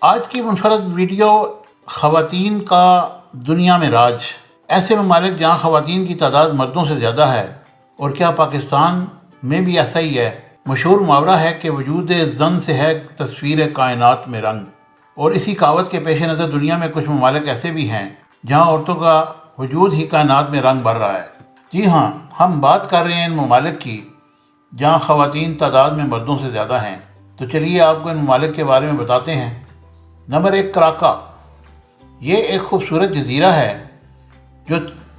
آج کی منفرد ویڈیو خواتین کا دنیا میں راج، ایسے ممالک جہاں خواتین کی تعداد مردوں سے زیادہ ہے، اور کیا پاکستان میں بھی ایسا ہی ہے؟ مشہور محاورہ ہے کہ وجود زن سے ہے تصویر کائنات میں رنگ، اور اسی کہاوت کے پیش نظر دنیا میں کچھ ممالک ایسے بھی ہیں جہاں عورتوں کا وجود ہی کائنات میں رنگ بھر رہا ہے۔ جی ہاں، ہم بات کر رہے ہیں ان ممالک کی جہاں خواتین تعداد میں مردوں سے زیادہ ہیں۔ تو چلیے آپ کو ان ممالک کے بارے میں بتاتے ہیں۔ نمبر 1، کراکا۔ یہ ایک خوبصورت جزیرہ ہے جو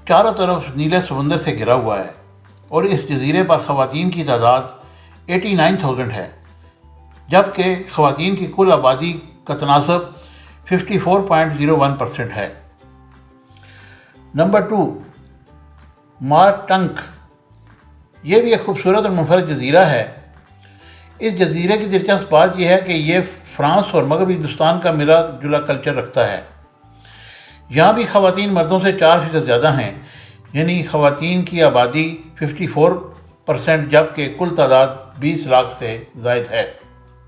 چاروں طرف نیلے سمندر سے گھرا ہوا ہے، اور اس جزیرے پر خواتین کی تعداد 89,000 ہے، جبکہ خواتین کی کل آبادی کا تناسب 54.01% ہے۔ نمبر 2، مارٹنک۔ یہ بھی ایک خوبصورت اور منفرد جزیرہ ہے۔ اس جزیرے کی دلچسپ بات یہ ہے کہ یہ فرانس اور مغربی ہندوستان کا ملا جلا کلچر رکھتا ہے۔ یہاں بھی خواتین مردوں سے 4% زیادہ ہیں، یعنی خواتین کی آبادی 54%، جبکہ کل تعداد 20 لاکھ سے زائد ہے۔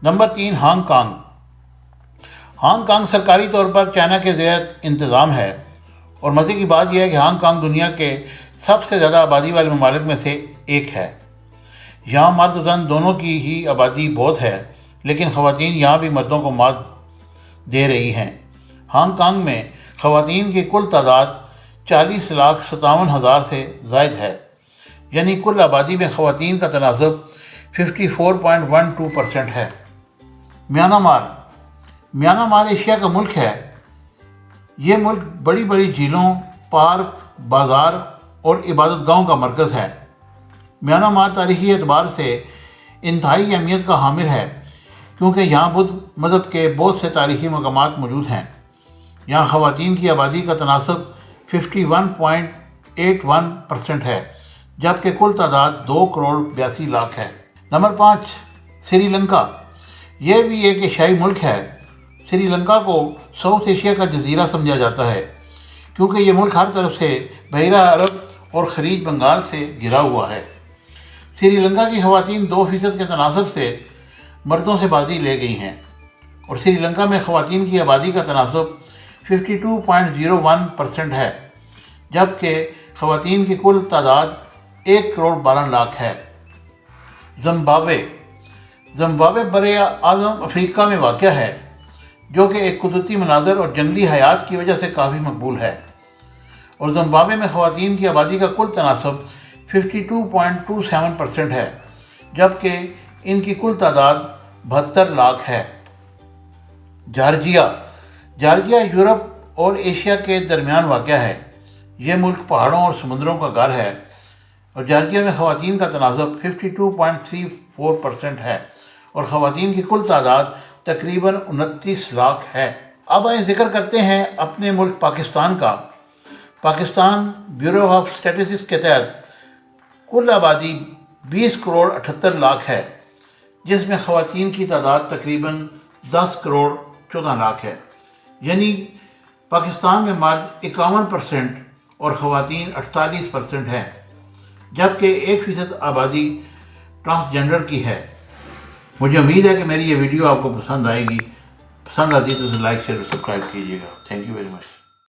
Number 3، Hong Kong. Hong Kong سرکاری طور پر چائنا کے زیر انتظام ہے، اور مزے کی بات یہ ہے کہ ہانگ کانگ دنیا کے سب سے زیادہ آبادی والے ممالک میں سے ایک ہے۔ یہاں مرد و زن دونوں کی ہی آبادی بہت ہے، لیکن خواتین یہاں بھی مردوں کو مات دے رہی ہیں۔ ہانگ کانگ میں خواتین کی کل تعداد 40,57,000 سے زائد ہے، یعنی کل آبادی میں خواتین کا تناسب 54.12% ہے۔ میانمار۔ میانمار ایشیا کا ملک ہے۔ یہ ملک بڑی بڑی جھیلوں، پارک، بازار اور عبادت گاہوں کا مرکز ہے۔ میانمار تاریخی اعتبار سے انتہائی اہمیت کا حامل ہے، کیونکہ یہاں بدھ مذہب کے بہت سے تاریخی مقامات موجود ہیں۔ یہاں خواتین کی آبادی کا تناسب 51.81% ہے، جبکہ کل تعداد 2,82,00,000 ہے۔ نمبر 5، سری لنکا۔ یہ بھی ایک ایشیائی ملک ہے۔ سری لنکا کو ساؤتھ ایشیا کا جزیرہ سمجھا جاتا ہے، کیونکہ یہ ملک ہر طرف سے بحیرہ عرب اور خلیج بنگال سے گھرا ہوا ہے۔ سری لنکا کی خواتین 2% کے تناسب سے مردوں سے بازی لے گئی ہیں، اور سری لنکا میں خواتین کی آبادی کا تناسب 52.01% ہے، جبکہ خواتین کی کل تعداد 1,12,00,000 ہے۔ زمبابوے۔ زمبابوے براعظم افریقہ میں واقع ہے، جو کہ ایک قدرتی مناظر اور جنگلی حیات کی وجہ سے کافی مقبول ہے، اور زمبابوے میں خواتین کی آبادی کا کل تناسب 52.27% ہے، جبکہ ان کی کل تعداد 72 لاکھ ہے۔ جارجیا۔ جارجیا یورپ اور ایشیا کے درمیان واقع ہے۔ یہ ملک پہاڑوں اور سمندروں کا گھر ہے، اور جارجیا میں خواتین کا تناسب 52.34% ہے، اور خواتین کی کل تعداد تقریباً 29 لاکھ ہے۔ اب آئیں ذکر کرتے ہیں اپنے ملک پاکستان کا۔ پاکستان بیورو آف اسٹیٹسٹکس کے تحت کل آبادی 20,78,00,000 ہے، جس میں خواتین کی تعداد تقریباً 10,14,00,000 ہے، یعنی پاکستان میں مرد 51% اور خواتین 48% ہیں، جبکہ 1% آبادی ٹرانسجنڈر کی ہے۔ مجھے امید ہے کہ میری یہ ویڈیو آپ کو پسند آئے گی۔ پسند آتی ہے تو اسے لائک، شیئر اور سبسکرائب کیجیے گا۔ Thank you very much.